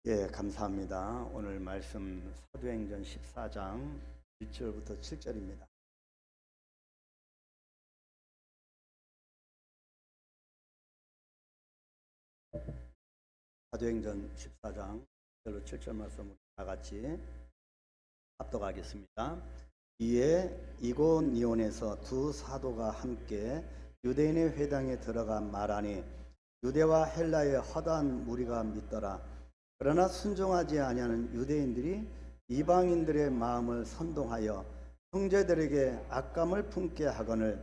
예, 감사합니다. 오늘 말씀 사도행전 14장 1절부터 7절입니다. 사도행전 14장 1절로 7절 말씀 다 같이 합독하겠습니다. 이에 이고니온에서 두 사도가 함께 유대인의 회당에 들어가 말하니 유대와 헬라의 허다한 무리가 믿더라. 그러나 순종하지 아니하는 유대인들이 이방인들의 마음을 선동하여 형제들에게 악감을 품게 하거늘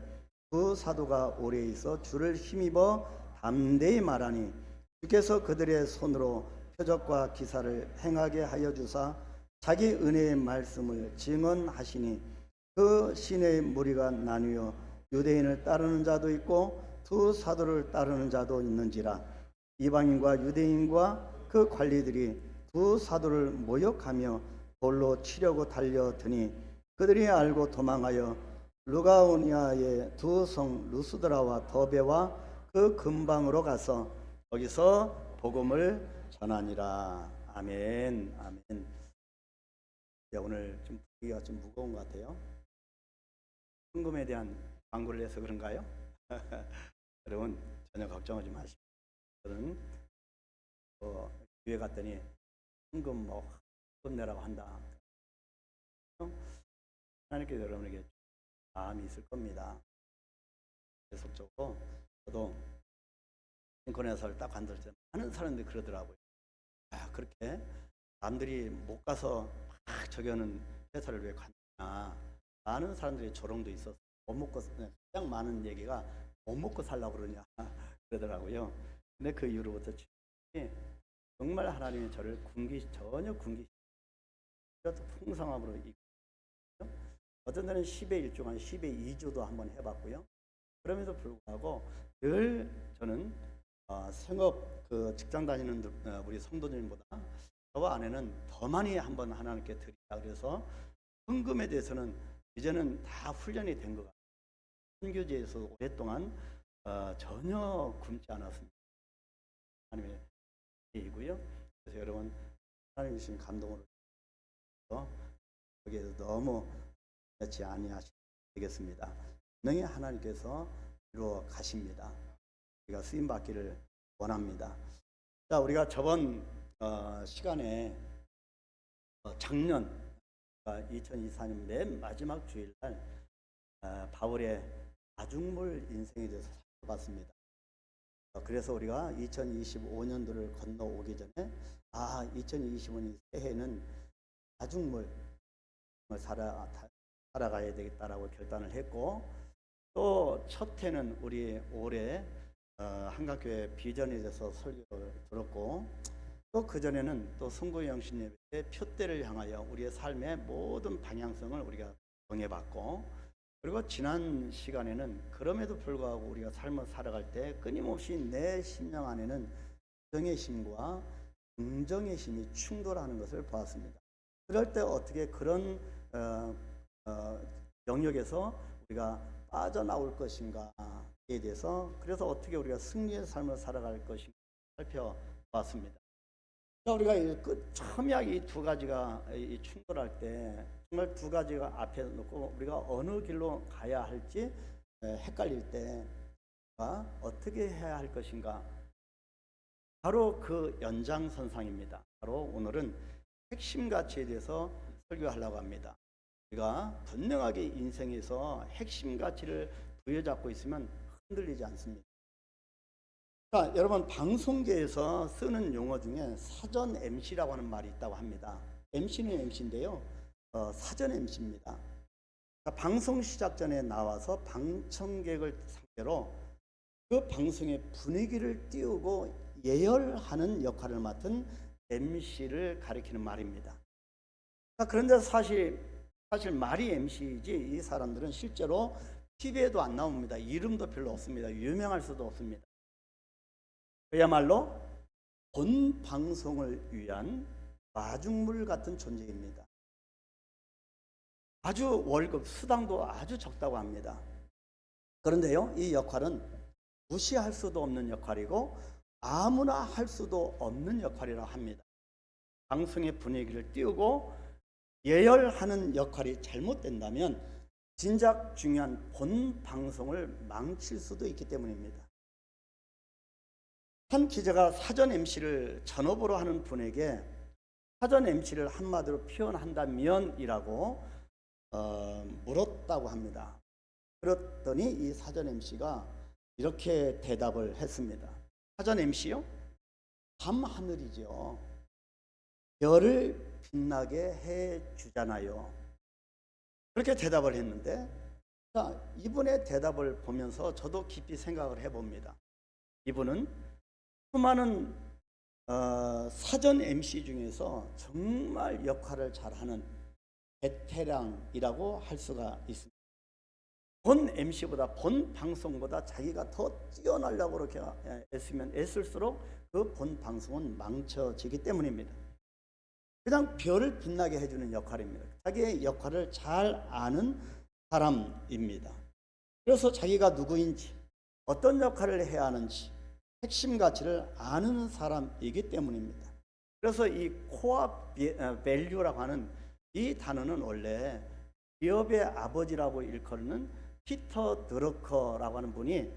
두 사도가 오래 있어 주를 힘입어 담대히 말하니 주께서 그들의 손으로 표적과 기사를 행하게 하여 주사 자기 은혜의 말씀을 증언하시니 그 시내의 무리가 나뉘어 유대인을 따르는 자도 있고 두 사도를 따르는 자도 있는지라. 이방인과 유대인과 그 관리들이 두 사도를 모욕하며 돌로 치려고 달려드니 그들이 알고 도망하여 루가오니아의 두 성 루스드라와 더베와 그 근방으로 가서 거기서 복음을 전하니라. 아멘. 아멘. 네, 오늘 좀 분위기가 좀 무거운 것 같아요. 헌금에 대한 광고를 해서 그런가요? 여러분 전혀 걱정하지 마시고 저는 교회 갔더니 헌금 헌금 내라고 한다. 하나님께서 여러분에게 마음이 있을 겁니다. 계속적으로 저도 인권회사를 딱 관둘 때 많은 사람들이 그러더라고요. 그렇게 남들이 못 가서 막 저기 하는 회사를 왜 갔냐. 많은 사람들이 조롱도 있어서 못 먹고 가장 많은 얘기가 못 먹고 살라고 그러냐 그러더라고요. 근데 그 이후로부터 정말 하나님이 저를 전혀 굶기시지 풍성함으로 이끌어요. 어떤 때는 10의 1주, 한 10의 2주도 한번 해봤고요. 그럼에도 불구하고 늘 저는 생업 직장 다니는 우리 성도님보다 저와 아내는 더 많이 한번 하나님께 드리자. 그래서 헌금에 대해서는 이제는 다 훈련이 된 것 같아요. 선교지에서 오랫동안 전혀 굶지 않았습니다. 하나님의 이고요. 그래서 여러분 하나님 주신 감동으로 거기에서 너무 지나치 아니하시면 되겠습니다. 분명히 하나님께서 이루어 가십니다. 우리가 쓰임 받기를 원합니다. 자, 우리가 저번 시간에 작년 2024년 맨 마지막 주일날 바울의 아중물 인생에 대해서 살펴봤습니다. 그래서 우리가 2025년도를 건너오기 전에 2025년 새해는 아중물 살아가야 되겠다라고 결단을 했고, 또 첫 해는 우리 올해 한강교회 비전에 대해서 설교를 들었고, 또 그전에는 또 성구영신 예배의 표대를 향하여 우리의 삶의 모든 방향성을 우리가 정해봤고, 그리고 지난 시간에는 그럼에도 불구하고 우리가 삶을 살아갈 때 끊임없이 내 심령 안에는 부정의 힘과 긍정의 힘이 충돌하는 것을 보았습니다. 그럴 때 어떻게 그런 영역에서 우리가 빠져나올 것인가에 대해서, 그래서 어떻게 우리가 승리의 삶을 살아갈 것인가 살펴봤습니다. 우리가 첨예하게 이 두 가지가 충돌할 때 정말 두 가지가 앞에 놓고 우리가 어느 길로 가야 할지 헷갈릴 때 어떻게 해야 할 것인가, 바로 그 연장선상입니다. 바로 오늘은 핵심 가치에 대해서 설교하려고 합니다. 우리가 분명하게 인생에서 핵심 가치를 부여잡고 있으면 흔들리지 않습니다. 자, 여러분 방송계에서 쓰는 용어 중에 사전 MC라고 하는 말이 있다고 합니다. MC는 MC인데요. 사전 MC입니다. 그러니까 방송 시작 전에 나와서 방청객을 상대로 그 방송의 분위기를 띄우고 예열하는 역할을 맡은 MC를 가리키는 말입니다. 그런데 사실 말이 MC이지 이 사람들은 실제로 TV에도 안 나옵니다. 이름도 별로 없습니다. 유명할 수도 없습니다. 그야말로 본 방송을 위한 마중물 같은 존재입니다. 아주 월급, 수당도 아주 적다고 합니다. 그런데요, 이 역할은 무시할 수도 없는 역할이고 아무나 할 수도 없는 역할이라고 합니다. 방송의 분위기를 띄우고 예열하는 역할이 잘못된다면 진작 중요한 본 방송을 망칠 수도 있기 때문입니다. 한 기자가 사전 MC를 전업으로 하는 분에게 사전 MC를 한마디로 표현한다면이라고 물었다고 합니다. 그랬더니 이 사전 MC가 이렇게 대답을 했습니다. 사전 MC요? 밤하늘이죠. 별을 빛나게 해주잖아요. 그렇게 대답을 했는데, 자, 이분의 대답을 보면서 저도 깊이 생각을 해봅니다. 이분은 수많은 사전 MC 중에서 정말 역할을 잘하는 베테랑이라고 할 수가 있습니다. 본 MC보다, 본 방송보다 자기가 더 뛰어나려고 그렇게 애쓰면 애쓸수록 그 본 방송은 망쳐지기 때문입니다. 그냥 별을 빛나게 해주는 역할입니다. 자기의 역할을 잘 아는 사람입니다. 그래서 자기가 누구인지, 어떤 역할을 해야 하는지 핵심 가치를 아는 사람이기 때문입니다. 그래서 이 코어 밸류라고 하는 이 단어는 원래 기업의 아버지라고 일컬는 피터 드러커라고 하는 분이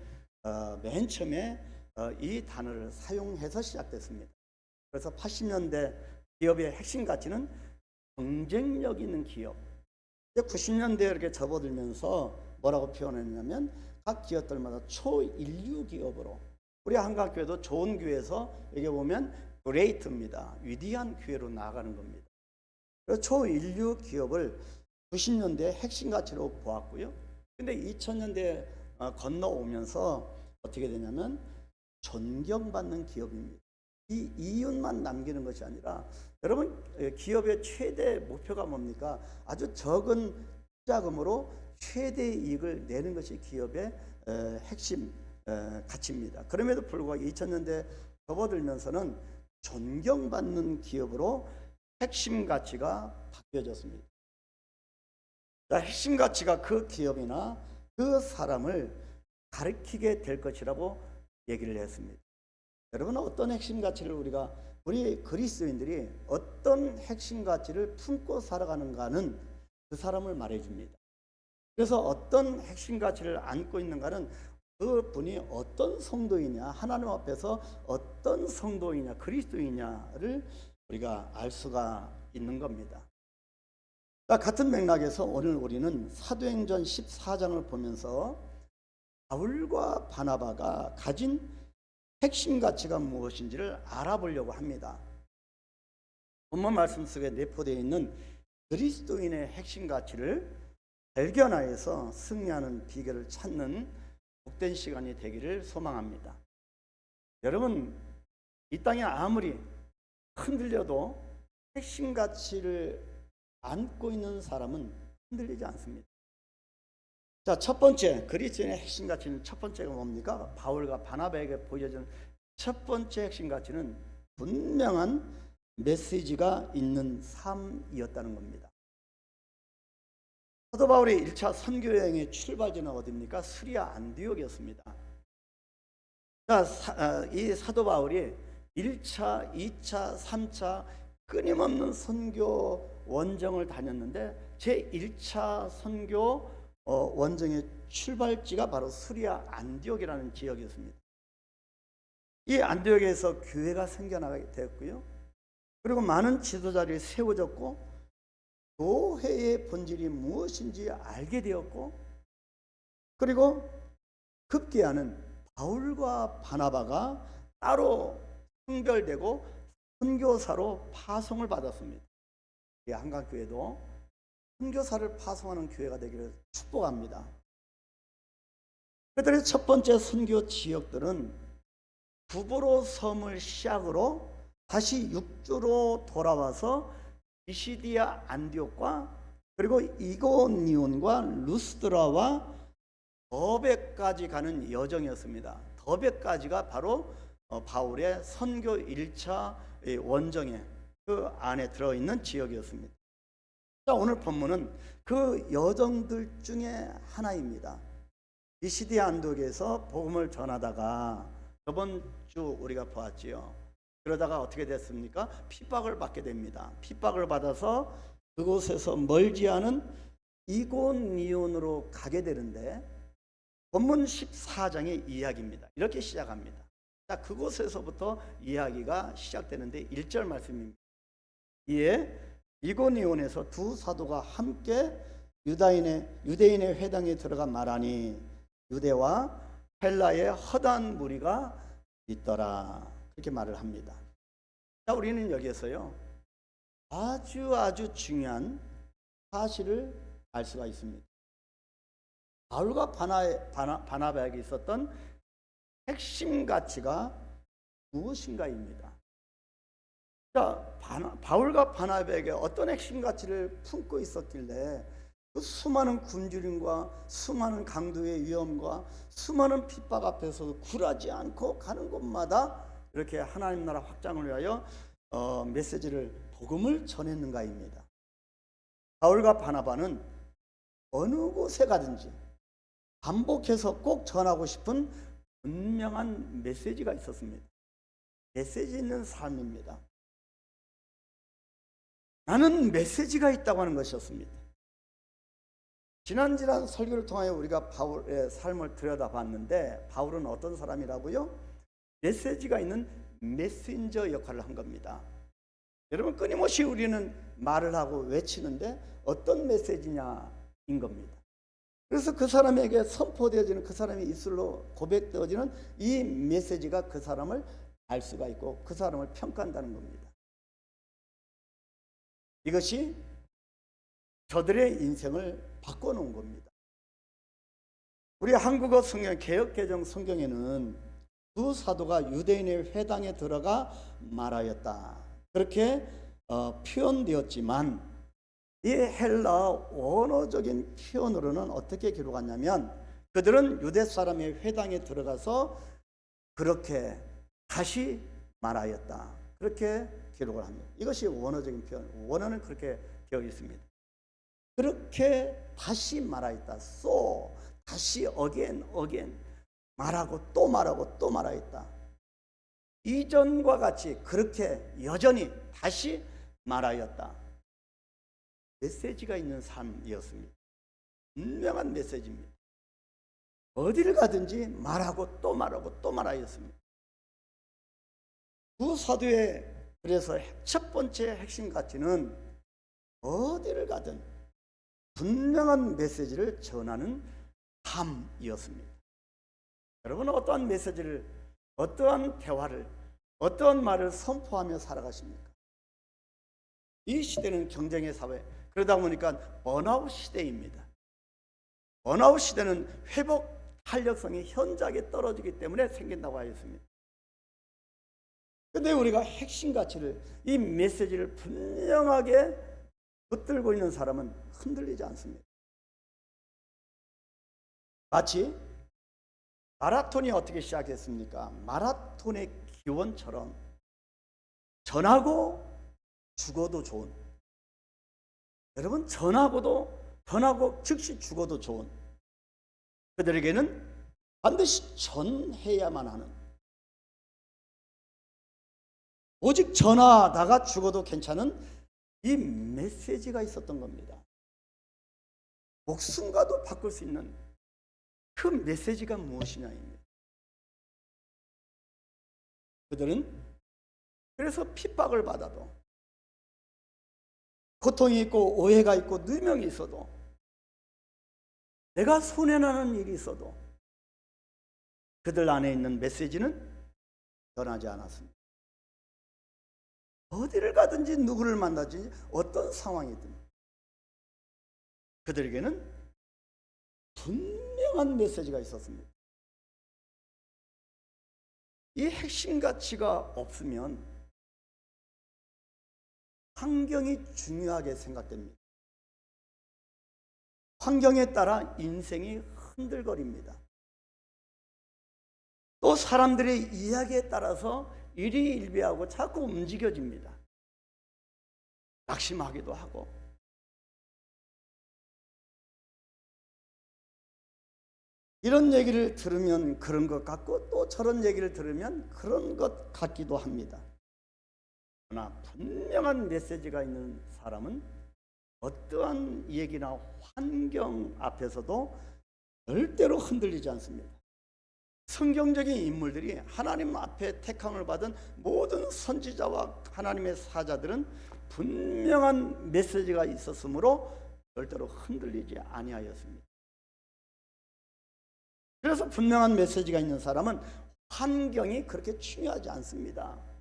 맨 처음에 이 단어를 사용해서 시작됐습니다. 그래서 80년대 기업의 핵심 가치는 경쟁력 있는 기업. 90년대에 이렇게 접어들면서 뭐라고 표현했냐면 각 기업들마다 초인류 기업으로, 우리 한강교회도 좋은 교회에서 여기 보면 그레이트입니다. 위대한 교회로 나아가는 겁니다. 그래서 초인류 기업을 90년대 핵심 가치로 보았고요. 근데 2000년대 건너오면서 어떻게 되냐면 존경받는 기업입니다. 이 이윤만 남기는 것이 아니라, 여러분, 기업의 최대 목표가 뭡니까? 아주 적은 투자금으로 최대 이익을 내는 것이 기업의 핵심 가치입니다. 그럼에도 불구하고 2000년대 접어들면서는 존경받는 기업으로 핵심 가치가 바뀌어졌습니다. 핵심 가치가 그 기업이나 그 사람을 가리키게 될 것이라고 얘기를 했습니다. 여러분, 어떤 핵심 가치를 우리 그리스도인들이 어떤 핵심 가치를 품고 살아가는가는 그 사람을 말해줍니다. 그래서 어떤 핵심 가치를 안고 있는가는 그 분이 어떤 성도이냐, 하나님 앞에서 어떤 성도이냐, 그리스도이냐를 우리가 알 수가 있는 겁니다. 같은 맥락에서 오늘 우리는 사도행전 14장을 보면서 바울과 바나바가 가진 핵심 가치가 무엇인지를 알아보려고 합니다. 본문 말씀 속에 내포되어 있는 그리스도인의 핵심 가치를 발견하여서 승리하는 비결을 찾는 복된 시간이 되기를 소망합니다. 여러분, 이 땅에 아무리 흔들려도 핵심 가치를 안고 있는 사람은 흔들리지 않습니다. 자, 첫 번째, 그리스도인의 핵심 가치는 첫 번째가 뭡니까? 바울과 바나바에게 보여준 첫 번째 핵심 가치는 분명한 메시지가 있는 삶이었다는 겁니다. 사도 바울의 1차 선교 여행의 출발지는 어디입니까? 스리아 안디옥이었습니다. 자, 이 사도 바울이 1차, 2차, 3차 끊임없는 선교 원정을 다녔는데 제1차 선교 원정의 출발지가 바로 스리아 안디옥이라는 지역이었습니다. 이 안디옥에서 교회가 생겨나게 되었고요. 그리고 많은 지도자들이 세워졌고 교회의 본질이 무엇인지 알게 되었고, 그리고 급기야는 바울과 바나바가 따로 성별되고 선교사로 파송을 받았습니다. 이 한강교회도 선교사를 파송하는 교회가 되기를 축복합니다. 그들의 첫 번째 선교 지역들은 구브로 섬을 시작으로 다시 육주로 돌아와서 비시디아 안디옥과 그리고 이고니온과 루스드라와 더베까지 가는 여정이었습니다. 더베까지가 바로 바울의 선교 1차 원정에 그 안에 들어있는 지역이었습니다. 자, 오늘 본문은 그 여정들 중에 하나입니다. 비시디아 안디옥에서 복음을 전하다가 저번 주 우리가 보았지요. 그러다가 어떻게 됐습니까? 핍박을 받게 됩니다. 핍박을 받아서 그곳에서 멀지 않은 이고니온으로 가게 되는데 본문 14장의 이야기입니다. 이렇게 시작합니다. 자, 그곳에서부터 이야기가 시작되는데 1절 말씀입니다. 이에 이고니온에서 두 사도가 함께 유대인의 회당에 들어가 말하니 유대와 헬라의 허다한 무리가 있더라. 그렇게 말을 합니다. 자, 우리는 여기에서요 아주 중요한 사실을 알 수가 있습니다. 바울과 바나바에게 있었던 핵심 가치가 무엇인가입니다. 자, 바울과 바나바에게 어떤 핵심 가치를 품고 있었길래 그 수많은 굶주림과 수많은 강도의 위험과 수많은 핍박 앞에서도 굴하지 않고 가는 곳마다 이렇게 하나님 나라 확장을 위하여 메시지를 복음을 전했는가입니다. 바울과 바나바는 어느 곳에 가든지 반복해서 꼭 전하고 싶은 분명한 메시지가 있었습니다. 메시지 있는 삶입니다. 나는 메시지가 있다고 하는 것이었습니다. 지난 설교를 통하여 우리가 바울의 삶을 들여다봤는데 바울은 어떤 사람이라고요? 메시지가 있는 메신저 역할을 한 겁니다. 여러분, 끊임없이 우리는 말을 하고 외치는데 어떤 메시지냐인 겁니다. 그래서 그 사람에게 선포되어지는, 그 사람의 입술로 고백되어지는 이 메시지가 그 사람을 알 수가 있고 그 사람을 평가한다는 겁니다. 이것이 저들의 인생을 바꿔놓은 겁니다. 우리 한국어 성경 개역개정 성경에는 두 사도가 유대인의 회당에 들어가 말하였다, 그렇게 표현되었지만 이 헬라 원어적인 표현으로는 어떻게 기록하냐면 그들은 유대 사람의 회당에 들어가서 그렇게 다시 말하였다, 그렇게 기록을 합니다. 이것이 원어적인 표현, 원어는 그렇게 되어 있습니다. 그렇게 다시 말하였다. 다시 again 말하고 또 말하고 또 말하였다. 이전과 같이 그렇게 여전히 다시 말하였다. 메시지가 있는 삶이었습니다. 분명한 메시지입니다. 어디를 가든지 말하고 또 말하고 또 말하였습니다. 두 사도의 그래서 첫 번째 핵심 가치는 어디를 가든 분명한 메시지를 전하는 삶이었습니다. 여러분은 어떠한 메시지를, 어떠한 대화를, 어떠한 말을 선포하며 살아가십니까? 이 시대는 경쟁의 사회, 그러다 보니까 번아웃 시대입니다. 번아웃 시대는 회복 탄력성이 현저하게 떨어지기 때문에 생긴다고 하였습니다. 그런데 우리가 핵심 가치를, 이 메시지를 분명하게 붙들고 있는 사람은 흔들리지 않습니다. 마치 마라톤이 어떻게 시작했습니까? 마라톤의 기원처럼 전하고 죽어도 좋은, 여러분, 전하고 즉시 죽어도 좋은, 그들에게는 반드시 전해야만 하는, 오직 전하다가 죽어도 괜찮은 이 메시지가 있었던 겁니다. 목숨과도 바꿀 수 있는 그 메시지가 무엇이냐입니다. 그들은 그래서 핍박을 받아도, 고통이 있고 오해가 있고 누명이 있어도, 내가 손해나는 일이 있어도 그들 안에 있는 메시지는 변하지 않았습니다. 어디를 가든지 누구를 만나든지 어떤 상황이든 그들에게는 분명한 메시지가 있었습니다. 이 핵심 가치가 없으면 환경이 중요하게 생각됩니다. 환경에 따라 인생이 흔들거립니다. 또 사람들의 이야기에 따라서 일희일비하고 자꾸 움직여집니다. 낙심하기도 하고, 이런 얘기를 들으면 그런 것 같고 또 저런 얘기를 들으면 그런 것 같기도 합니다. 그러나 분명한 메시지가 있는 사람은 어떠한 얘기나 환경 앞에서도 절대로 흔들리지 않습니다. 성경적인 인물들이 하나님 앞에 택함을 받은 모든 선지자와 하나님의 사자들은 분명한 메시지가 있었으므로 절대로 흔들리지 아니하였습니다. 그래서 분명한 메시지가 있는 사람은 환경이 그렇게 중요하지 않습니다.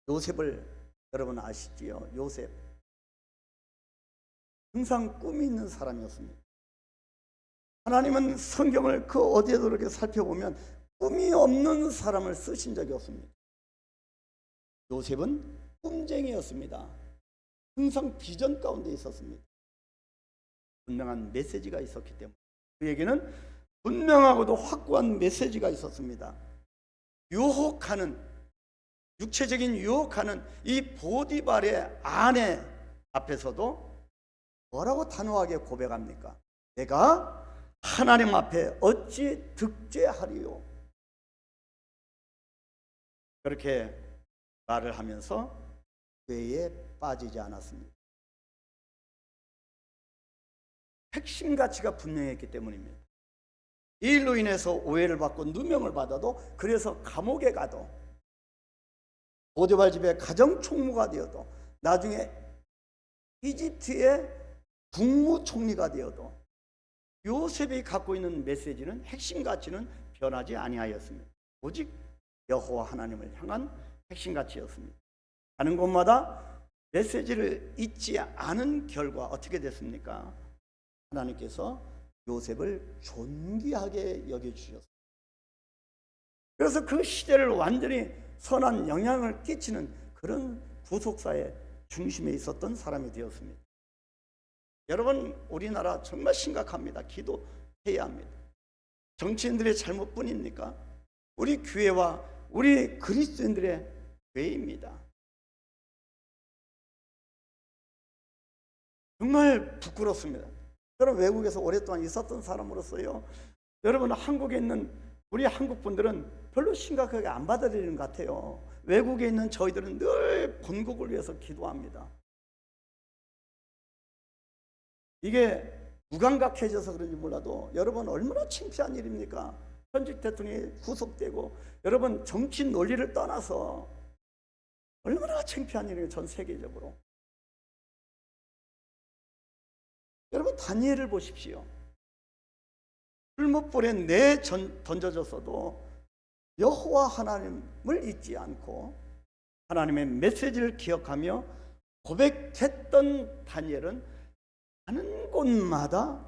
요셉을 여러분 아시지요? 요셉 항상 꿈이 있는 사람이었습니다. 하나님은 성경을 그 어디에도 이렇게 살펴보면 꿈이 없는 사람을 쓰신 적이 없습니다. 요셉은 꿈쟁이였습니다. 항상 비전 가운데 있었습니다. 분명한 메시지가 있었기 때문에 그에게는 분명하고도 확고한 메시지가 있었습니다. 유혹하는, 육체적인 유혹하는 이 보디발의 아내 앞에서도 뭐라고 단호하게 고백합니까? 내가 하나님 앞에 어찌 득죄하리요? 그렇게 말을 하면서 죄에 빠지지 않았습니다. 핵심 가치가 분명했기 때문입니다. 이 일로 인해서 오해를 받고 누명을 받아도, 그래서 감옥에 가도, 보디발 집의 가정총무가 되어도, 나중에 이집트의 국무총리가 되어도 요셉이 갖고 있는 메시지는, 핵심 가치는 변하지 아니하였습니다. 오직 여호와 하나님을 향한 핵심 가치였습니다. 가는 곳마다 메시지를 잊지 않은 결과 어떻게 됐습니까? 하나님께서 요셉을 존귀하게 여겨주셨습니다. 그래서 그 시대를 완전히 선한 영향을 끼치는 그런 구속사의 중심에 있었던 사람이 되었습니다. 여러분, 우리나라 정말 심각합니다. 기도해야 합니다. 정치인들의 잘못뿐입니까? 우리 교회와 우리 그리스도인들의 죄입니다. 정말 부끄럽습니다. 저는 외국에서 오랫동안 있었던 사람으로서요, 여러분, 한국에 있는 우리 한국 분들은 별로 심각하게 안 받아들이는 것 같아요. 외국에 있는 저희들은 늘 본국을 위해서 기도합니다. 이게 무감각해져서 그런지 몰라도 여러분, 얼마나 창피한 일입니까? 현직 대통령이 구속되고, 여러분, 정치 논리를 떠나서 얼마나 창피한 일이에요, 전 세계적으로. 여러분, 다니엘을 보십시오. 풀무불에 던져졌어도 여호와 하나님을 잊지 않고 하나님의 메시지를 기억하며 고백했던 다니엘은 가는 곳마다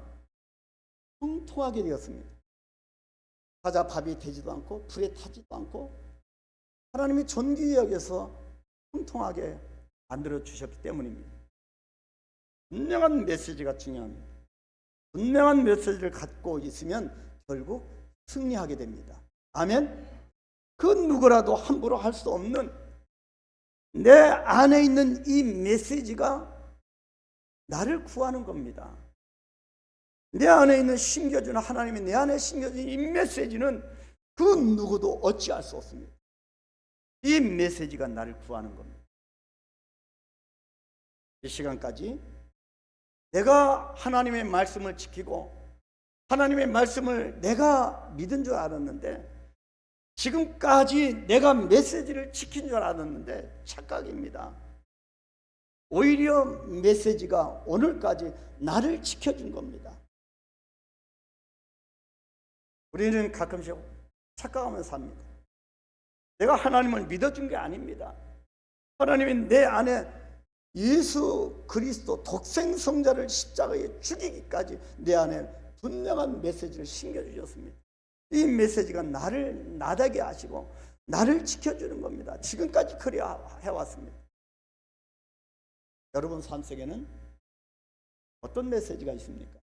형통하게 되었습니다. 사자 밥이 되지도 않고 불에 타지도 않고 하나님이 존귀히 여겨서 형통하게 만들어 주셨기 때문입니다. 분명한 메시지가 중요합니다. 분명한 메시지를 갖고 있으면 결국 승리하게 됩니다. 아멘. 그 누구라도 함부로 할 수 없는 내 안에 있는 이 메시지가 나를 구하는 겁니다. 내 안에 있는 심겨주는, 하나님이 내 안에 심겨준 이 메시지는 그 누구도 어찌할 수 없습니다. 이 메시지가 나를 구하는 겁니다. 이 시간까지 내가 하나님의 말씀을 지키고 하나님의 말씀을 내가 믿은 줄 알았는데, 지금까지 내가 메시지를 지킨 줄 알았는데 착각입니다. 오히려 메시지가 오늘까지 나를 지켜준 겁니다. 우리는 가끔씩 착각하면서 삽니다. 내가 하나님을 믿어준 게 아닙니다. 하나님이 내 안에 예수 그리스도 독생성자를 십자가에 죽이기까지 내 안에 분명한 메시지를 심겨주셨습니다. 이 메시지가 나를 나다게 하시고 나를 지켜주는 겁니다. 지금까지 그리 해왔습니다. 여러분 삶 속에는 어떤 메시지가 있습니까?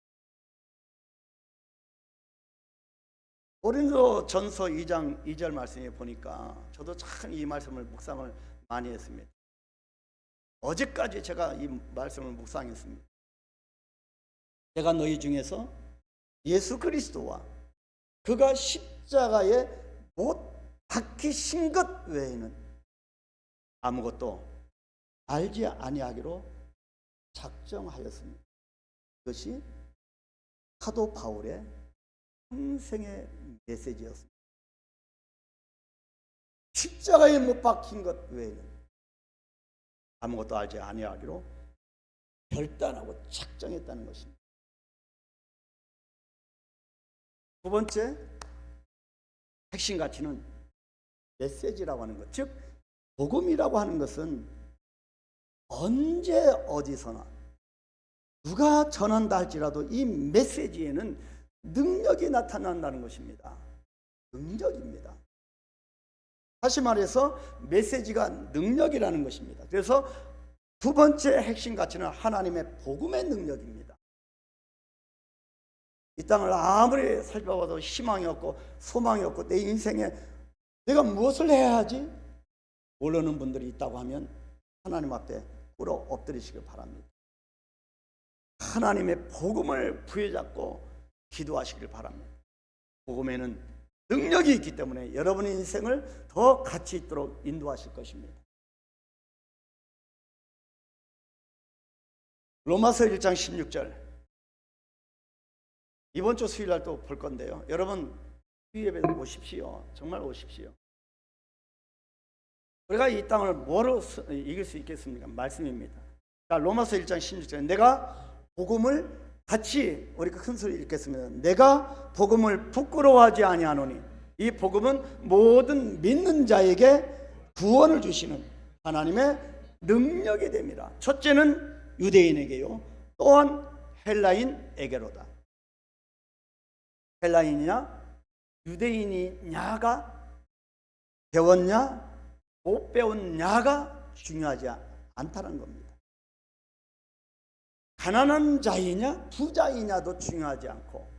고린도 전서 2장 2절 말씀에 보니까 저도 참 이 말씀을 묵상을 많이 했습니다. 어제까지 제가 이 말씀을 묵상했습니다. 내가 너희 중에서 예수 그리스도와 그가 십자가에 못 밝히신 것 외에는 아무것도 알지 아니하기로 작정하였습니다. 이것이 사도 바울의 평생의 메시지였습니다. 십자가에 못 박힌 것 외에는 아무것도 알지 아니하기로 결단하고 작정했다는 것입니다. 두 번째 핵심 가치는 메시지라고 하는 것, 즉 복음이라고 하는 것은 언제 어디서나 누가 전한다 할지라도 이 메시지에는 능력이 나타난다는 것입니다. 능력입니다. 다시 말해서 메시지가 능력이라는 것입니다. 그래서 두 번째 핵심 가치는 하나님의 복음의 능력입니다. 이 땅을 아무리 살펴봐도 희망이 없고 소망이 없고 내 인생에 내가 무엇을 해야 하지? 모르는 분들이 있다고 하면 하나님 앞에 꿇어 엎드리시길 바랍니다. 하나님의 복음을 부여잡고 기도하시길 바랍니다. 복음에는 능력이 있기 때문에 여러분의 인생을 더 가치 있도록 인도하실 것입니다. 로마서 1장 16절, 이번 주 수요일날 또 볼 건데요. 여러분 수요예배 오십시오. 정말 오십시오. 우리가 이 땅을 뭐로 이길 수 있겠습니까? 말씀입니다. 자, 로마서 1장 16절, 내가 복음을 같이 우리 큰 소리 읽겠습니다. 내가 복음을 부끄러워하지 아니하노니 이 복음은 모든 믿는 자에게 구원을 주시는 하나님의 능력이 됩니다. 첫째는 유대인에게요, 또한 헬라인에게로다. 헬라인이냐 유대인이냐가, 배웠냐 못 배웠냐가 중요하지 않다는 겁니다. 가난한 자이냐 부자이냐도 중요하지 않고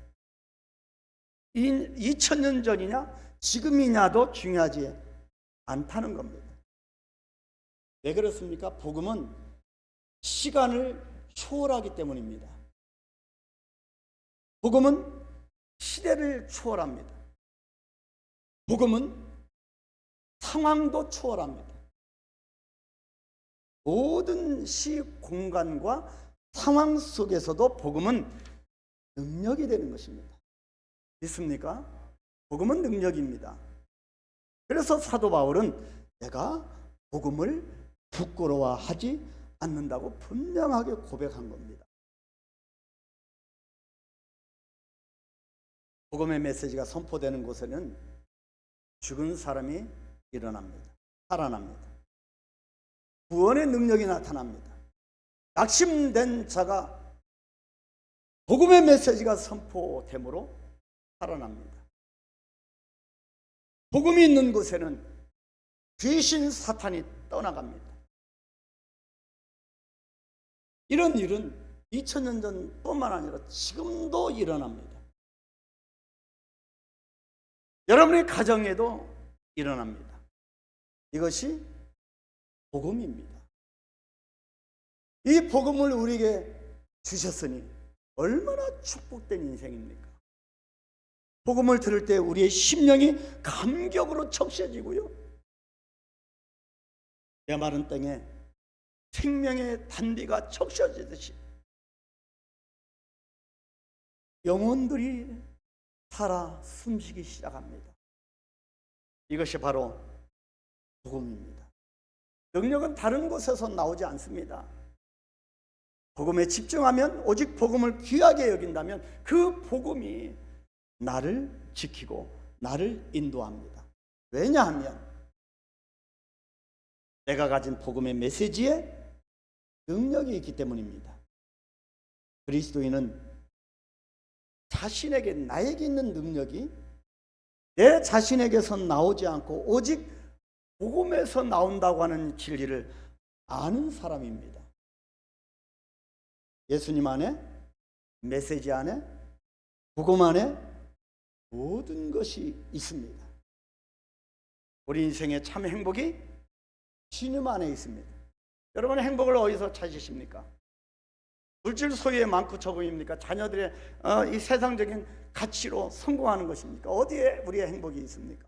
2000년 전이냐 지금이냐도 중요하지 않다는 겁니다. 왜 그렇습니까? 복음은 시간을 초월하기 때문입니다. 복음은 시대를 초월합니다. 복음은 상황도 초월합니다. 모든 시 공간과 상황 속에서도 복음은 능력이 되는 것입니다. 믿습니까? 복음은 능력입니다. 그래서 사도 바울은 내가 복음을 부끄러워하지 않는다고 분명하게 고백한 겁니다. 복음의 메시지가 선포되는 곳에는 죽은 사람이 일어납니다. 살아납니다. 구원의 능력이 나타납니다. 낙심된 자가 복음의 메시지가 선포됨으로 살아납니다. 복음이 있는 곳에는 귀신 사탄이 떠나갑니다. 이런 일은 2000년 전뿐만 아니라 지금도 일어납니다. 여러분의 가정에도 일어납니다. 이것이 복음입니다. 이 복음을 우리에게 주셨으니 얼마나 축복된 인생입니까? 복음을 들을 때 우리의 심령이 감격으로 적셔지고요, 메마른 땅에 생명의 단비가 적셔지듯이 영혼들이 살아 숨쉬기 시작합니다. 이것이 바로 복음입니다. 능력은 다른 곳에서 나오지 않습니다. 복음에 집중하면, 오직 복음을 귀하게 여긴다면 그 복음이 나를 지키고 나를 인도합니다. 왜냐하면 내가 가진 복음의 메시지에 능력이 있기 때문입니다. 그리스도인은 자신에게, 나에게 있는 능력이 내 자신에게서 나오지 않고 오직 복음에서 나온다고 하는 진리를 아는 사람입니다. 예수님 안에, 메시지 안에, 복음 안에 모든 것이 있습니다. 우리 인생의 참 행복이 주님 안에 있습니다. 여러분의 행복을 어디서 찾으십니까? 물질 소유에 많고 적음입니까? 자녀들의 이 세상적인 가치로 성공하는 것입니까? 어디에 우리의 행복이 있습니까?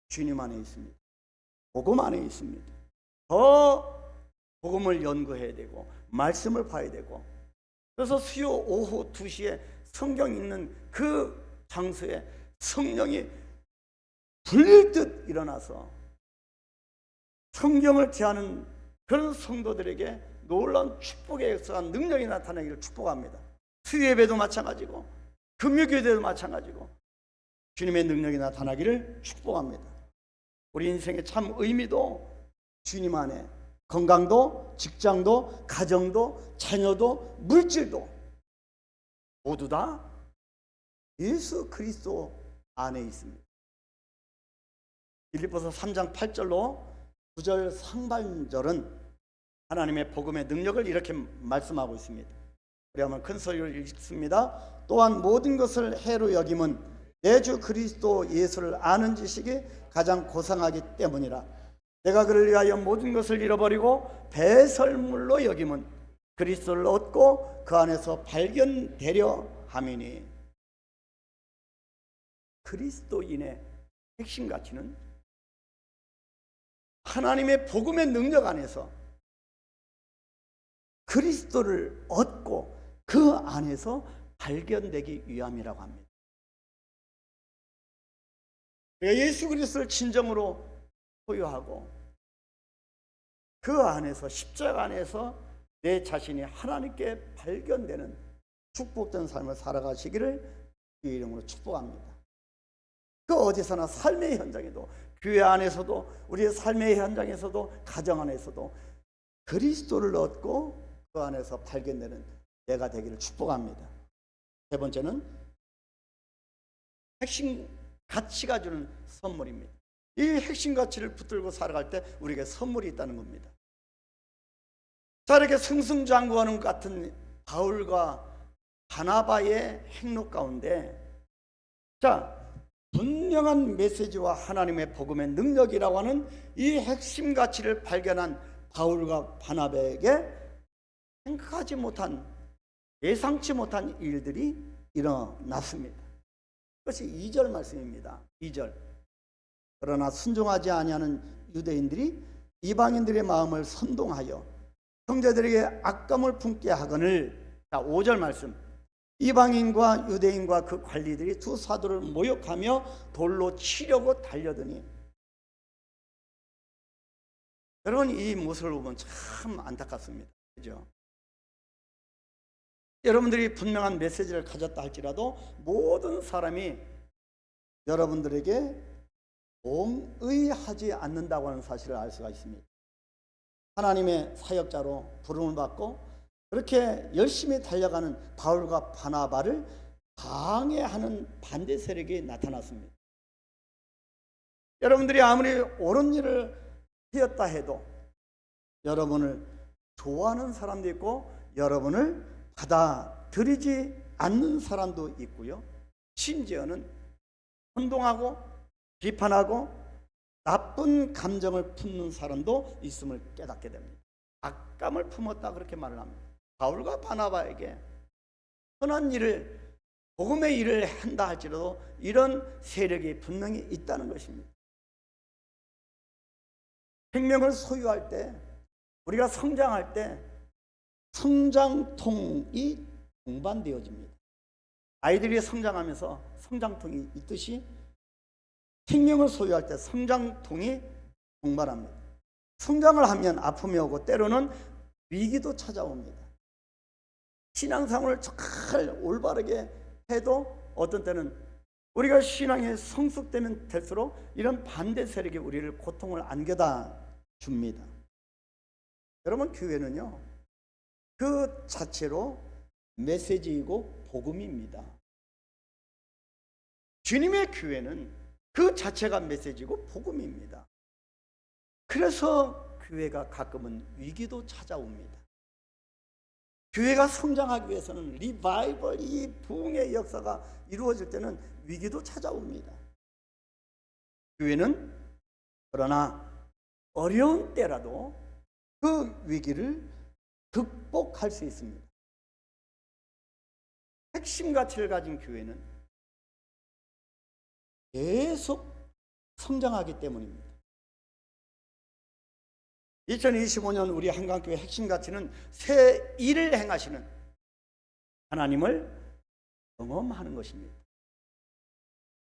주님 안에 있습니다. 복음 안에 있습니다. 더 복음을 연구해야 되고 말씀을 봐야 되고, 그래서 수요 오후 2시에 성경 읽는 그 장소에 성령이 불릴 듯 일어나서 성경을 대하는 그런 성도들에게 놀라운 축복의 역사가 능력이 나타나기를 축복합니다. 수요예배도 마찬가지고 금요기도도 마찬가지고 주님의 능력이 나타나기를 축복합니다. 우리 인생의 참 의미도 주님 안에, 건강도, 직장도, 가정도, 자녀도, 물질도 모두 다 예수 그리스도 안에 있습니다. 빌립보서 3장 8절로 9절 상반절은 하나님의 복음의 능력을 이렇게 말씀하고 있습니다. 우리 한번 큰 소리로 읽습니다. 또한 모든 것을 해로 여김은 내 주 그리스도 예수를 아는 지식이 가장 고상하기 때문이라. 내가 그를 위하여 모든 것을 잃어버리고 배설물로 여김은 그리스도를 얻고 그 안에서 발견되려 함이니. 그리스도인의 핵심 가치는 하나님의 복음의 능력 안에서 그리스도를 얻고 그 안에서 발견되기 위함이라고 합니다. 예수 그리스도를 진정으로 소유하고 그 안에서, 십자가 안에서 내 자신이 하나님께 발견되는 축복된 삶을 살아가시기를 주의 이름으로 축복합니다. 그 어디서나 삶의 현장에도, 교회 안에서도, 우리의 삶의 현장에서도, 가정 안에서도 그리스도를 얻고 그 안에서 발견되는 내가 되기를 축복합니다. 세 번째는 핵심 가치가 주는 선물입니다. 이 핵심 가치를 붙들고 살아갈 때 우리에게 선물이 있다는 겁니다. 자, 이렇게 승승장구하는 것 같은 바울과 바나바의 행로 가운데, 자, 분명한 메시지와 하나님의 복음의 능력이라고 하는 이 핵심 가치를 발견한 바울과 바나바에게 생각하지 못한, 예상치 못한 일들이 일어났습니다. 그것이 2절 말씀입니다. 2절. 그러나 순종하지 아니하는 유대인들이 이방인들의 마음을 선동하여 형제들에게 악감을 품게 하거늘. 자, 5절 말씀. 이방인과 유대인과 그 관리들이 두 사도를 모욕하며 돌로 치려고 달려드니. 여러분, 이 모습을 보면 참 안타깝습니다. 그죠? 여러분들이 분명한 메시지를 가졌다 할지라도 모든 사람이 여러분들에게 동의하지 않는다고 하는 사실을 알 수가 있습니다. 하나님의 사역자로 부름을 받고 그렇게 열심히 달려가는 바울과 바나바를 방해하는 반대 세력이 나타났습니다. 여러분들이 아무리 옳은 일을 하였다 해도 여러분을 좋아하는 사람도 있고 여러분을 받아들이지 않는 사람도 있고요. 심지어는 혼동하고 비판하고 나쁜 감정을 품는 사람도 있음을 깨닫게 됩니다. 악감을 품었다 그렇게 말을 합니다. 바울과 바나바에게 선한 일을, 복음의 일을 한다 할지라도 이런 세력이 분명히 있다는 것입니다. 생명을 소유할 때, 우리가 성장할 때 성장통이 동반되어집니다. 아이들이 성장하면서 성장통이 있듯이 생명을 소유할 때 성장통이 동반합니다. 성장을 하면 아픔이 오고 때로는 위기도 찾아옵니다. 신앙생활을 잘 올바르게 해도 어떤 때는 우리가 신앙이 성숙되면 될수록 이런 반대 세력이 우리를 고통을 안겨다 줍니다. 여러분, 교회는요, 그 자체로 메시지이고 복음입니다. 주님의 교회는 그 자체가 메시지고 복음입니다. 그래서 교회가 가끔은 위기도 찾아옵니다. 교회가 성장하기 위해서는 리바이벌, 이 부흥의 역사가 이루어질 때는 위기도 찾아옵니다. 교회는 그러나 어려운 때라도 그 위기를 극복할 수 있습니다. 핵심 가치를 가진 교회는 계속 성장하기 때문입니다. 2025년 우리 한강교회 핵심 가치는 새 일을 행하시는 하나님을 경험하는 것입니다.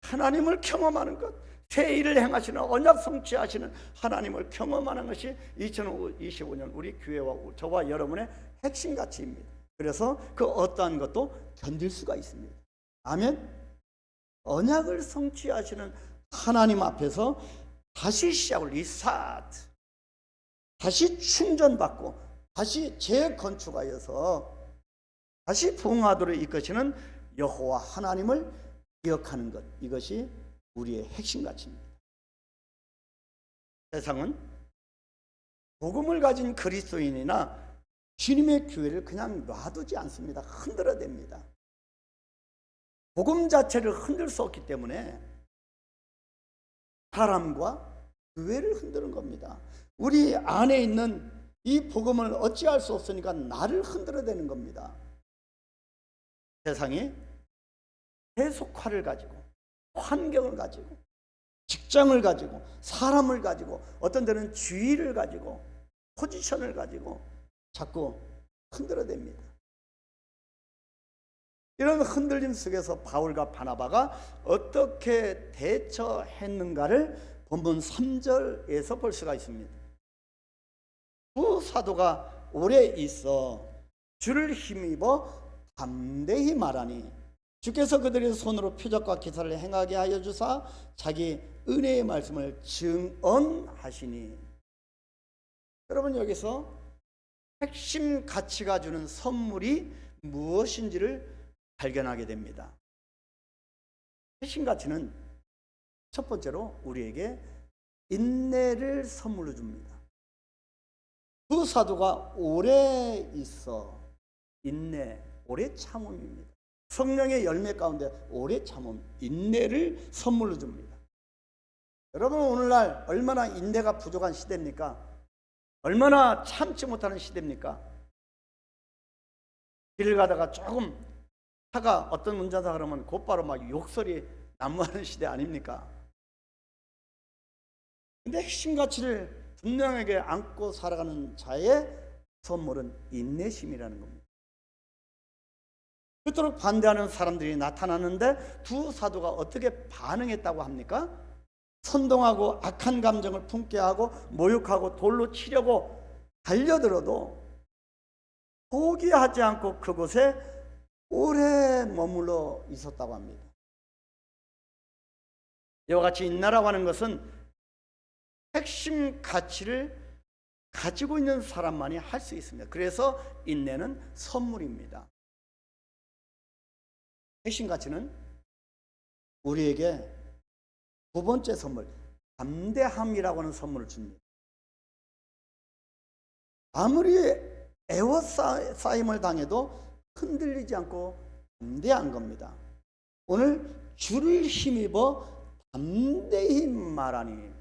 하나님을 경험하는 것, 새 일을 행하시는 언약 성취하시는 하나님을 경험하는 것이 2025년 우리 교회와 저와 여러분의 핵심 가치입니다. 그래서 그 어떠한 것도 견딜 수가 있습니다. 아멘. 언약을 성취하시는 하나님 앞에서 다시 시작을 리스타트, 다시 충전받고 다시 재건축하여서 다시 부흥하도록 이끄시는 여호와 하나님을 기억하는 것, 이것이 우리의 핵심 가치입니다. 세상은 복음을 가진 그리스도인이나 주님의 교회를 그냥 놔두지 않습니다. 흔들어댑니다. 복음 자체를 흔들 수 없기 때문에 사람과 교회를 흔드는 겁니다. 우리 안에 있는 이 복음을 어찌할 수 없으니까 나를 흔들어대는 겁니다. 세상이 세속화를 가지고, 환경을 가지고, 직장을 가지고, 사람을 가지고, 어떤 데는 주의를 가지고, 포지션을 가지고 자꾸 흔들어댑니다. 이런 흔들림 속에서 바울과 바나바가 어떻게 대처했는가를 본문 3절에서 볼 수가 있습니다. 두 사도가 오래 있어 주를 힘입어 담대히 말하니 주께서 그들의 손으로 표적과 기사를 행하게 하여 주사 자기 은혜의 말씀을 증언하시니. 여러분, 여기서 핵심 가치가 주는 선물이 무엇인지를 발견하게 됩니다. 핵심 가치는 첫 번째로 우리에게 인내를 선물로 줍니다. 두 사도가 오래 있어 인내, 오래 참음입니다. 성령의 열매 가운데 오래 참음, 인내를 선물로 줍니다. 여러분, 오늘날 얼마나 인내가 부족한 시대입니까? 얼마나 참지 못하는 시대입니까? 길을 가다가 조금 차가 어떤 운전사 그러면 곧바로 막 욕설이 난무하는 시대 아닙니까? 근데 핵심 가치를 분명하게 안고 살아가는 자의 선물은 인내심이라는 겁니다. 그토록 반대하는 사람들이 나타나는데 두 사도가 어떻게 반응했다고 합니까? 선동하고 악한 감정을 품게 하고 모욕하고 돌로 치려고 달려들어도 포기하지 않고 그곳에 오래 머물러 있었다고 합니다. 이와 같이 인내라고 하는 것은 핵심 가치를 가지고 있는 사람만이 할 수 있습니다. 그래서 인내는 선물입니다. 핵심 가치는 우리에게 두 번째 선물, 담대함이라고 하는 선물을 줍니다. 아무리 애워싸임을 당해도 흔들리지 않고 담대한 겁니다. 오늘 주를 힘입어 담대히 말하니.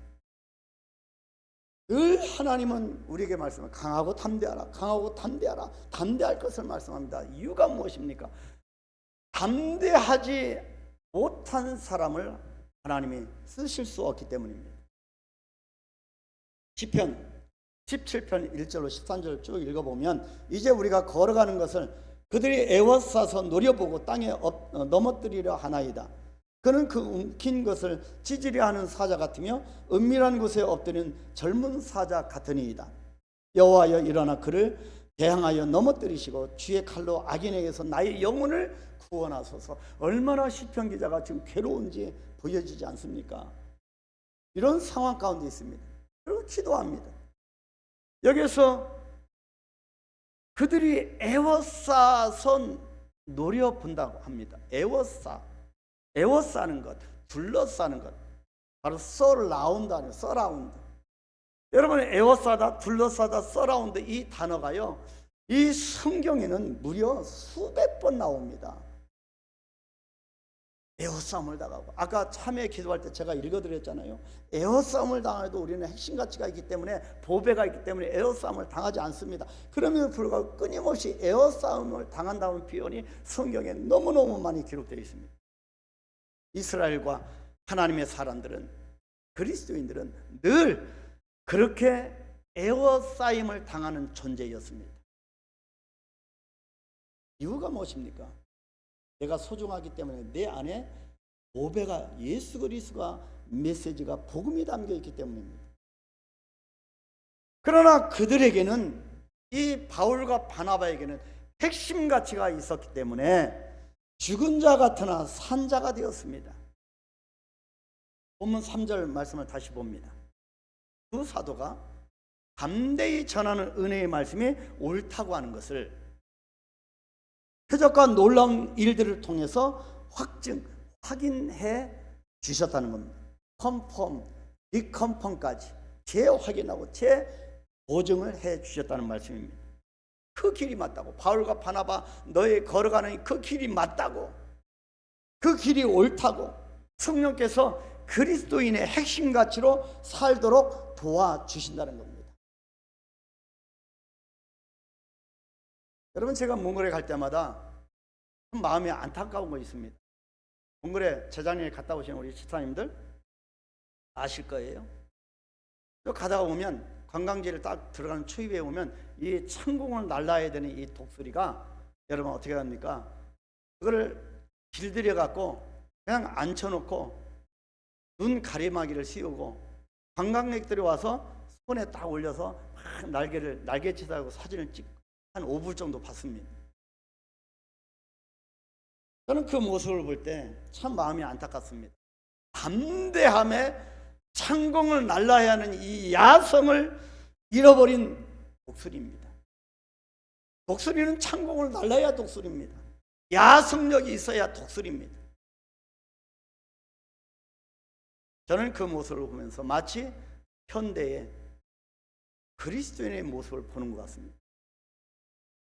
늘 하나님은 우리에게 말씀을 강하고 담대하라, 강하고 담대하라, 담대할 것을 말씀합니다. 이유가 무엇입니까? 담대하지 못한 사람을 하나님이 쓰실 수 없기 때문입니다. 시편 17편 1절로 13절 쭉 읽어보면 이제 우리가 걸어가는 것을 그들이 애워싸서 노려보고 땅에 넘어뜨리려 하나이다. 그는 그 움킨 것을 찢으려 하는 사자 같으며 은밀한 곳에 엎드린 젊은 사자 같으니이다. 여호와여, 일어나 그를 대항하여 넘어뜨리시고 주의 칼로 악인에게서 나의 영혼을 구원하소서. 얼마나 시편 기자가 지금 괴로운지 보여지지 않습니까? 이런 상황 가운데 있습니다. 그리고 기도합니다. 여기서 그들이 애워싸서 노려본다고 합니다. 애워싸는 것, 둘러싸는 것, 바로 서라운드하는 서라운드. 여러분, 애워싸다, 둘러싸다, 서라운드, 이 단어가요, 이 성경에는 무려 수백 번 나옵니다. 애워싸움을 당하고, 아까 참회 기도할 때 제가 읽어드렸잖아요. 애워싸움을 당해도 우리는 핵심 가치가 있기 때문에, 보배가 있기 때문에 애워싸움을 당하지 않습니다. 그럼에도 불구하고 끊임없이 애워싸움을 당한다는 표현이 성경에 너무너무 많이 기록되어 있습니다. 이스라엘과 하나님의 사람들은 그리스도인들은 늘 그렇게 에워싸임을 당하는 존재였습니다. 이유가 무엇입니까? 내가 소중하기 때문에 내 안에 보배가 예수 그리스도가 메시지가 복음이 담겨 있기 때문입니다. 그러나 그들에게는 이 바울과 바나바에게는 핵심 가치가 있었기 때문에 죽은 자 같으나 산 자가 되었습니다. 본문 3절 말씀을 다시 봅니다. 두 사도가 담대히 전하는 은혜의 말씀이 옳다고 하는 것을 표적과 놀라운 일들을 통해서 확인해 주셨다는 겁니다. 컨펌, 리컨펌까지 재확인하고 재보증을 해 주셨다는 말씀입니다. 그 길이 맞다고, 바울과 바나바 너희 걸어가는 그 길이 맞다고, 그 길이 옳다고 성령께서 그리스도인의 핵심 가치로 살도록 도와주신다는 겁니다. 여러분, 제가 몽골에 갈 때마다 마음이 안타까운 거 있습니다. 몽골에 재작년에 갔다 오신 우리 집사님들 아실 거예요. 또 가다가 보면 관광지를 딱 들어가는 초입에 오면 이 창공을 날라야 되는 이 독수리가 여러분 어떻게 합니까? 그거를 길들여 갖고 그냥 앉혀놓고 눈 가리마기를 씌우고 관광객들이 와서 손에 딱 올려서 막 날개짓하고 사진을 찍고 한 5분 정도 봤습니다. 저는 그 모습을 볼 때 참 마음이 안타깝습니다. 담대함에 창공을 날라야 하는 이 야성을 잃어버린 독수리입니다. 독수리는 창공을 날라야 독수리입니다. 야성력이 있어야 독수리입니다. 저는 그 모습을 보면서 마치 현대의 그리스도인의 모습을 보는 것 같습니다.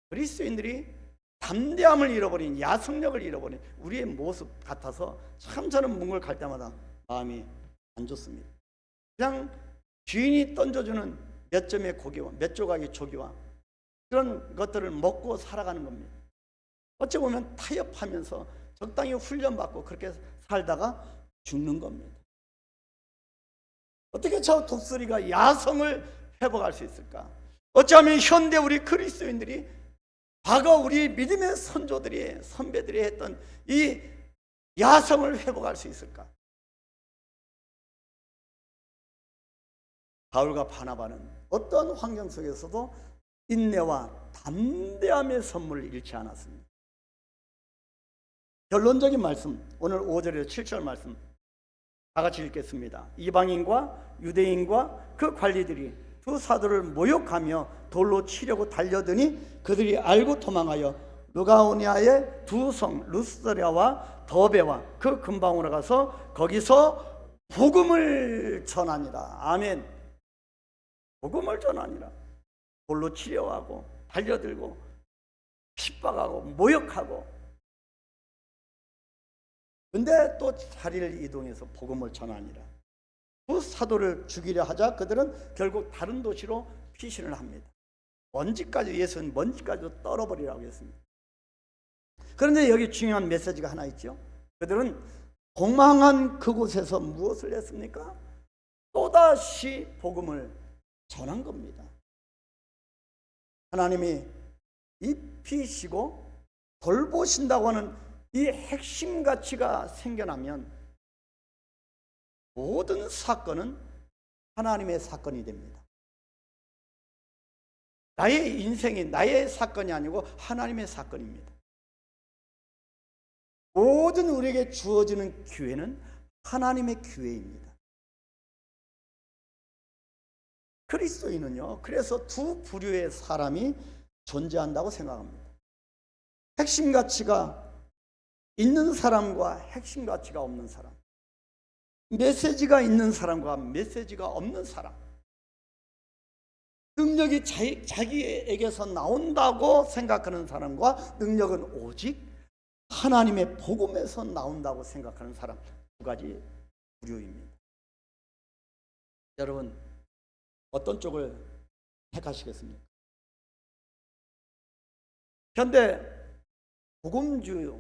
그리스도인들이 담대함을 잃어버린, 야성력을 잃어버린 우리의 모습 같아서 참 저는 몽골 갈 때마다 마음이 안 좋습니다. 그냥 주인이 던져주는 몇 점의 고기와 몇 조각의 조기와 그런 것들을 먹고 살아가는 겁니다. 어찌 보면 타협하면서 적당히 훈련받고 그렇게 살다가 죽는 겁니다. 어떻게 저 독수리가 야성을 회복할 수 있을까? 어쩌면 현대 우리 그리스도인들이 과거 우리 믿음의 선조들이 선배들이 했던 이 야성을 회복할 수 있을까? 바울과 바나바는 어떤 환경 속에서도 인내와 담대함의 선물을 잃지 않았습니다. 결론적인 말씀, 오늘 5절에서 7절 말씀 다 같이 읽겠습니다. 이방인과 유대인과 그 관리들이 두 사도를 모욕하며 돌로 치려고 달려드니 그들이 알고 도망하여 루가오니아의 두 성 루스드라와 더베와 그 근방으로 가서 거기서 복음을 전하니라. 아멘. 복음을 전하니라. 돌로 치려하고 달려들고 핍박하고 모욕하고, 근데 또 자리를 이동해서 복음을 전하니라. 그 사도를 죽이려 하자 그들은 결국 다른 도시로 피신을 합니다. 먼지까지, 예수는 먼지까지도 떨어버리라고 했습니다. 그런데 여기 중요한 메시지가 하나 있죠. 그들은 공망한 그곳에서 무엇을 했습니까? 또다시 복음을 전한 겁니다. 하나님이 입히시고 돌보신다고 하는 이 핵심 가치가 생겨나면 모든 사건은 하나님의 사건이 됩니다. 나의 인생이 나의 사건이 아니고 하나님의 사건입니다. 모든 우리에게 주어지는 기회는 하나님의 기회입니다. 그리스도인은요, 그래서 두 부류의 사람이 존재한다고 생각합니다. 핵심 가치가 있는 사람과 핵심 가치가 없는 사람, 메시지가 있는 사람과 메시지가 없는 사람, 능력이 자기에게서 나온다고 생각하는 사람과 능력은 오직 하나님의 복음에서 나온다고 생각하는 사람, 두 가지 부류입니다. 여러분, 어떤 쪽을 택하시겠습니까? 현대 복음주의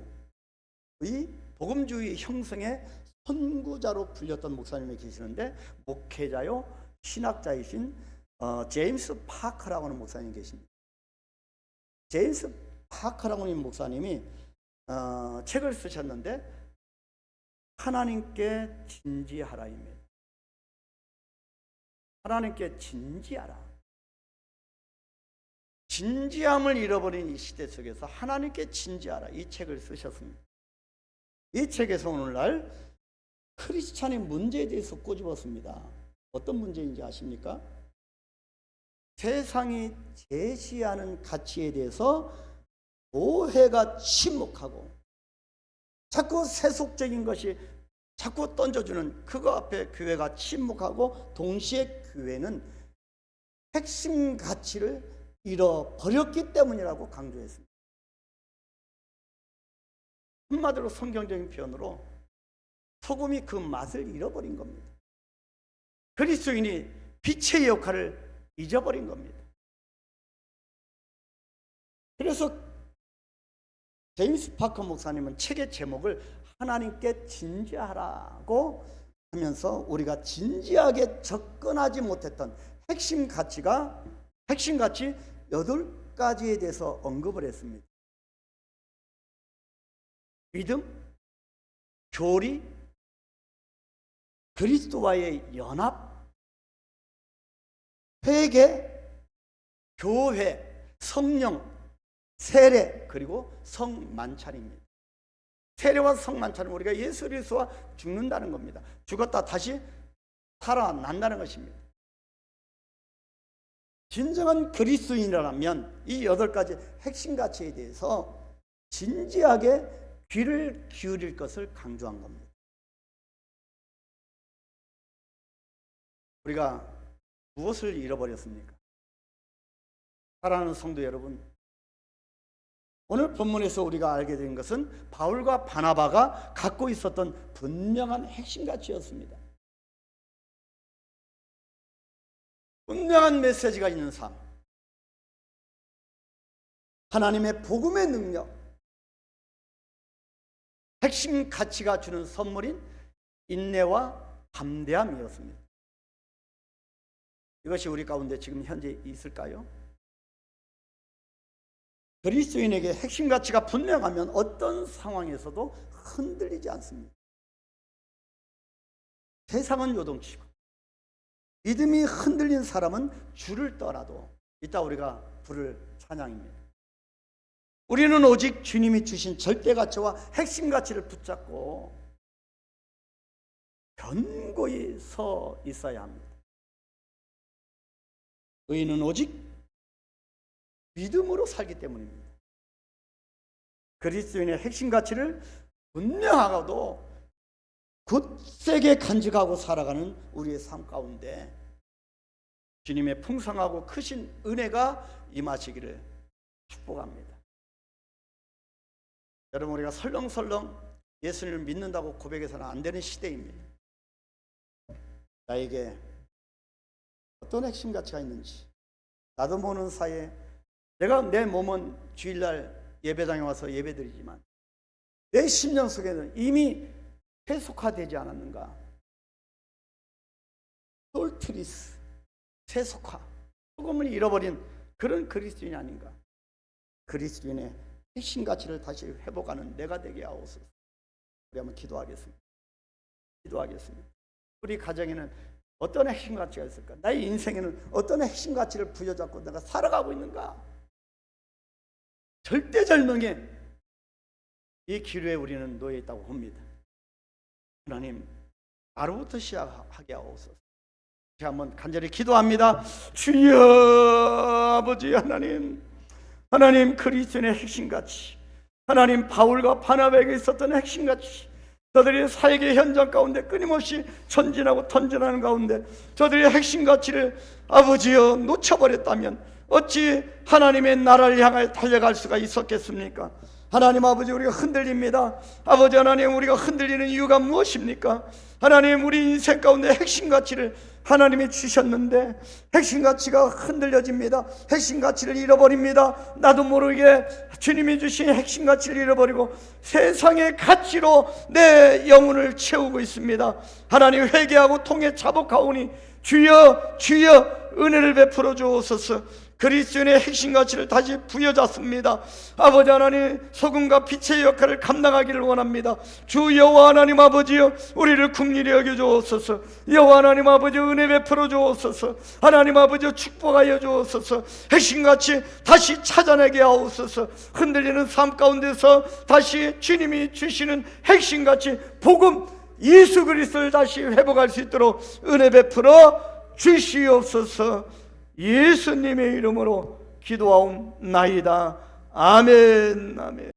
형성에 선구자로 불렸던 목사님이 계시는데 목회자요 신학자이신 제임스 파커라고 하는 목사님이 계십니다. 제임스 파커라고 하는 목사님이 책을 쓰셨는데 하나님께 진지하라입니다. 하나님께 진지하라. 진지함을 잃어버린 이 시대 속에서 하나님께 진지하라, 이 책을 쓰셨습니다. 이 책에서 오늘날 크리스찬의 문제에 대해서 꼬집었습니다. 어떤 문제인지 아십니까? 세상이 제시하는 가치에 대해서 교회가 침묵하고 자꾸 세속적인 것이 자꾸 던져주는 그거 앞에 교회가 침묵하고, 동시에 교회는 핵심 가치를 잃어버렸기 때문이라고 강조했습니다. 한마디로 성경적인 표현으로 소금이 그 맛을 잃어버린 겁니다. 그리스도인이 빛의 역할을 잊어버린 겁니다. 그래서 제임스 파커 목사님은 책의 제목을 하나님께 진지하라고 하면서 우리가 진지하게 접근하지 못했던 핵심 가치 8가지에 대해서 언급을 했습니다. 믿음, 교리, 그리스도와의 연합, 회개, 교회, 성령, 세례, 그리고 성만찬입니다. 세례와 성만찬은 우리가 예수 그리스도와 죽는다는 겁니다. 죽었다 다시 살아난다는 것입니다. 진정한 그리스도인이라면 이 8가지 핵심 가치에 대해서 진지하게 귀를 기울일 것을 강조한 겁니다. 우리가 무엇을 잃어버렸습니까? 사랑하는 성도 여러분, 오늘 본문에서 우리가 알게 된 것은 바울과 바나바가 갖고 있었던 분명한 핵심 가치였습니다. 분명한 메시지가 있는 삶, 하나님의 복음의 능력, 핵심 가치가 주는 선물인 인내와 담대함이었습니다. 이것이 우리 가운데 지금 현재 있을까요? 그리스도인에게 핵심 가치가 분명하면 어떤 상황에서도 흔들리지 않습니다. 세상은 요동치고 믿음이 흔들린 사람은 줄을 떠나도, 이따 우리가 부를 찬양입니다. 우리는 오직 주님이 주신 절대 가치와 핵심 가치를 붙잡고 견고히 서 있어야 합니다. 의인은 오직 믿음으로 살기 때문입니다. 그리스도인의 핵심 가치를 분명하고도 굳세게 간직하고 살아가는 우리의 삶 가운데 주님의 풍성하고 크신 은혜가 임하시기를 축복합니다. 여러분, 우리가 설렁설렁 예수님을 믿는다고 고백해서는 안 되는 시대입니다. 나에게 어떤 핵심 가치가 있는지 나도 모르는 사이에 내가 내 몸은 주일날 예배당에 와서 예배드리지만 내 심령 속에는 이미 세속화되지 않았는가? 솔트리스, 세속화, 소금을 잃어버린 그런 그리스도인이 아닌가? 그리스도인의 핵심 가치를 다시 회복하는 내가 되게 하옵소서. 우리 한번 기도하겠습니다. 우리 가정에는 어떤 핵심 가치가 있을까? 나의 인생에는 어떤 핵심 가치를 부여잡고 내가 살아가고 있는가? 절대절명의 이 기로에 우리는 놓여 있다고 봅니다. 하나님, 나로부터 시작하게 하옵소서. 제가 한번 간절히 기도합니다. 주여 아버지 하나님, 그리스도인의 핵심 가치, 하나님 바울과 바나바에게 있었던 핵심 가치, 저들이 사역의 현장 가운데 끊임없이 전진하고 던진하는 가운데 저들의 핵심 가치를 아버지여 놓쳐버렸다면 어찌 하나님의 나라를 향하여 달려갈 수가 있었겠습니까? 하나님 아버지, 우리가 흔들립니다. 아버지 하나님, 우리가 흔들리는 이유가 무엇입니까? 하나님, 우리 인생 가운데 핵심 가치를 하나님이 주셨는데 핵심 가치가 흔들려집니다. 핵심 가치를 잃어버립니다. 나도 모르게 주님이 주신 핵심 가치를 잃어버리고 세상의 가치로 내 영혼을 채우고 있습니다. 하나님, 회개하고 통해 자복하오니 주여 주여 은혜를 베풀어 주옵소서. 그리스도인의 핵심 가치를 다시 부여잡습니다. 아버지 하나님, 소금과 빛의 역할을 감당하기를 원합니다. 주 여호와 하나님 아버지여, 우리를 긍휼히 여겨 주옵소서. 여호와 하나님 아버지, 은혜 베풀어 주옵소서. 하나님 아버지, 축복하여 주옵소서. 핵심 가치 다시 찾아내게 하옵소서. 흔들리는 삶 가운데서 다시 주님이 주시는 핵심 가치, 복음 예수 그리스도를 다시 회복할 수 있도록 은혜 베풀어 주시옵소서. 예수님의 이름으로 기도하옵나이다. 아멘. 아멘.